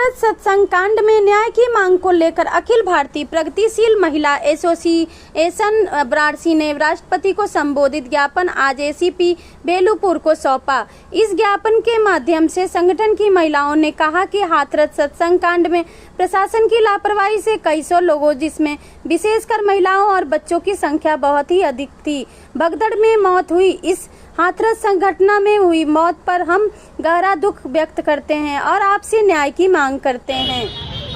हाथरस सत्संग कांड में न्याय की मांग को लेकर अखिल भारतीय प्रगतिशील महिला एसोसिएशन वाराणसी ने राष्ट्रपति को संबोधित ज्ञापन आज एसीपी बेलूपुर को सौंपा। इस ज्ञापन के माध्यम से संगठन की महिलाओं ने कहा कि हाथरस सत्संग कांड में प्रशासन की लापरवाही से कई सौ लोगों, जिसमें विशेषकर महिलाओं और बच्चों की संख्या बहुत ही अधिक थी, भगदड़ में मौत हुई। इस हाथरस घटना में हुई मौत पर हम गहरा दुख व्यक्त करते हैं और आपसे न्याय की मांग करते हैं।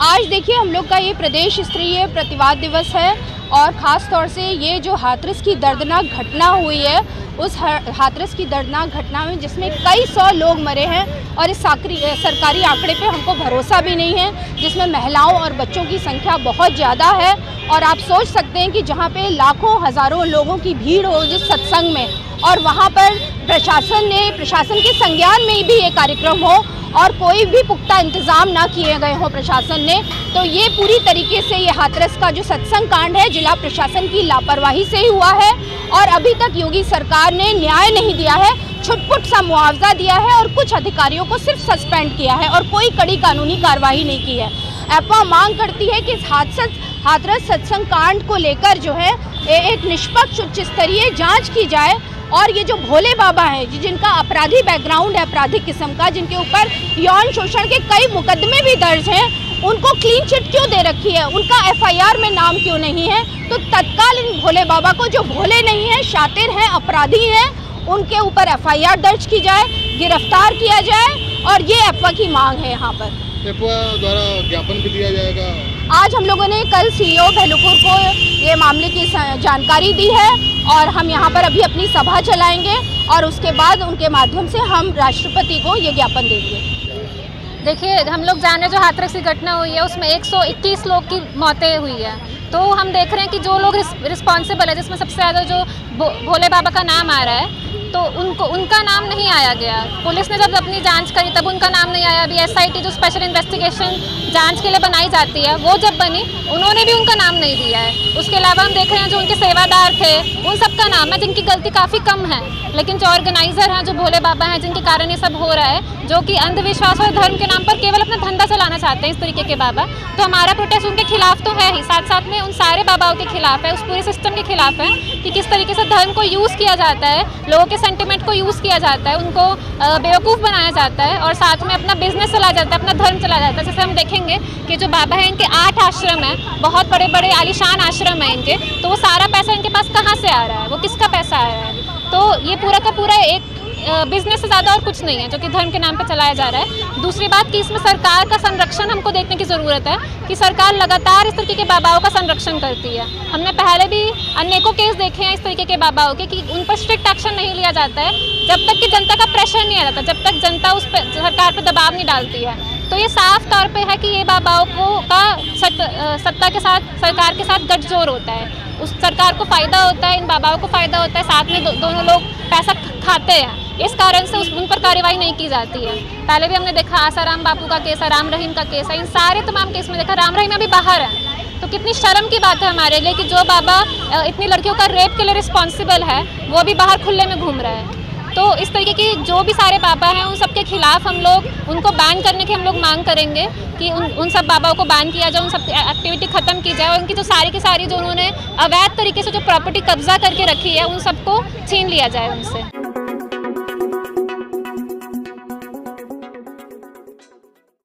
आज देखिए, हम लोग का ये प्रदेश स्तरीय प्रतिवाद दिवस है और ख़ास तौर से ये जो हाथरस की दर्दनाक घटना हुई है, उस हाथरस की दर्दनाक घटना में जिसमें कई सौ लोग मरे हैं और इस सरकारी आंकड़े पे हमको भरोसा भी नहीं है, जिसमें महिलाओं और बच्चों की संख्या बहुत ज़्यादा है। और आप सोच सकते हैं कि जहाँ पे लाखों हज़ारों लोगों की भीड़ हो जिस सत्संग में, और वहाँ पर प्रशासन के संज्ञान में भी ये कार्यक्रम हो और कोई भी पुख्ता इंतजाम ना किए गए हो प्रशासन ने, तो ये पूरी तरीके से ये हाथरस का जो सत्संग कांड है जिला प्रशासन की लापरवाही से ही हुआ है। और अभी तक योगी सरकार ने न्याय नहीं दिया है, छुटपुट सा मुआवजा दिया है और कुछ अधिकारियों को सिर्फ सस्पेंड किया है और कोई कड़ी कानूनी कार्रवाई नहीं की है। एपा मांग करती है कि इस हाथरस सत्संग कांड को लेकर जो है एक निष्पक्ष उच्च स्तरीय जाँच की जाए और ये जो भोले बाबा हैं, जिनका अपराधी बैकग्राउंड है, आपराधिक किस्म का, जिनके ऊपर यौन शोषण के कई मुकदमे भी दर्ज हैं, उनको क्लीन चिट क्यों दे रखी है, उनका एफआईआर में नाम क्यों नहीं है। तो तत्काल इन भोले बाबा को, जो भोले नहीं हैं, शातिर हैं, अपराधी हैं, उनके ऊपर एफआईआर दर्ज की जाए, गिरफ्तार किया जाए और ये एपा की मांग है। यहाँ पर एपा द्वारा ज्ञापन भी दिया जाएगा। आज हम लोगों ने कल सीईओ बेलूपुर को ये मामले की जानकारी दी है और हम यहाँ पर अभी अपनी सभा चलाएंगे और उसके बाद उनके माध्यम से हम राष्ट्रपति को ये ज्ञापन देंगे। देखिए, हम लोग जाने जो हाथरस की घटना हुई है उसमें 121 लोग की मौतें हुई है, तो हम देख रहे हैं कि जो लोग रिस्पॉन्सिबल है, जिसमें सबसे ज़्यादा जो भोले बाबा का नाम आ रहा है, तो उनका नाम नहीं आया गया। पुलिस ने जब अपनी जांच करी तब उनका नाम नहीं आया। अभी एसआईटी जो स्पेशल इन्वेस्टिगेशन जांच के लिए बनाई जाती है, वो जब बनी उन्होंने भी उनका नाम नहीं दिया है। उसके अलावा हम देख रहे हैं जो उनके सेवादार थे उन सबका नाम है, जिनकी गलती काफ़ी कम है, लेकिन जो ऑर्गेनाइजर हैं, जो भोले बाबा हैं, जिनके कारण ये सब हो रहा है, जो कि अंधविश्वास और धर्म के नाम पर केवल अपना धंधा चलाना चाहते हैं इस तरीके के बाबा, तो हमारा प्रोटेस्ट उनके खिलाफ तो है ही, साथ साथ में उन सारे बाबाओं के खिलाफ है, उस पूरे सिस्टम के खिलाफ है कि किस तरीके से धर्म को यूज़ किया जाता है, लोगों के सेंटिमेंट को यूज़ किया जाता है, उनको बेवकूफ़ बनाया जाता है और साथ में अपना बिजनेस चला जाता है, अपना धर्म चला जाता है। जैसे हम देखेंगे कि जो बाबा हैं, इनके 8 आश्रम हैं, बहुत बड़े बड़े आलीशान आश्रम हैं इनके, तो वो सारा पैसा इनके पास कहाँ से आ रहा है, वो किसका पैसा आ रहा है। तो ये पूरा का पूरा एक बिजनेस से ज़्यादा और कुछ नहीं है जो कि धर्म के नाम पे चलाया जा रहा है। दूसरी बात कि इसमें सरकार का संरक्षण हमको देखने की ज़रूरत है कि सरकार लगातार इस तरीके के बाबाओं का संरक्षण करती है। हमने पहले भी अनेकों केस देखे हैं इस तरीके के बाबाओं के कि उन पर स्ट्रिक्ट एक्शन नहीं लिया जाता है जब तक कि जनता का प्रेशर नहीं आ जाता, जब तक जनता उस पर सरकार पर दबाव नहीं डालती है। तो ये साफ तौर पे है कि ये बाबाओं का सत्ता के साथ, सरकार के साथ गठजोड़ होता है, उस सरकार को फ़ायदा होता है, इन बाबाओं को फ़ायदा होता है, साथ में दोनों लोग पैसा खाते हैं, इस कारण से उन पर कार्रवाई नहीं की जाती है। पहले भी हमने देखा आसाराम बापू का केस है, राम रहीम का केस है, इन सारे तमाम केस में देखा राम रहीम अभी बाहर है। तो कितनी शर्म की बात है हमारे लिए कि जो बाबा इतनी लड़कियों का रेप के लिए रिस्पॉन्सिबल है, वो अभी बाहर खुले में घूम रहा है। तो इस तरीके की जो भी सारे बाबा हैं, उन सब के खिलाफ हम लोग उनको बैन करने की हम लोग मांग करेंगे कि उन सब बाबाओं को बैन किया जाए, उन सब एक्टिविटी ख़त्म की जाए और उनकी जो सारी की सारी जो उन्होंने अवैध तरीके से जो प्रॉपर्टी कब्जा करके रखी है, उन सबको छीन लिया जाए उनसे।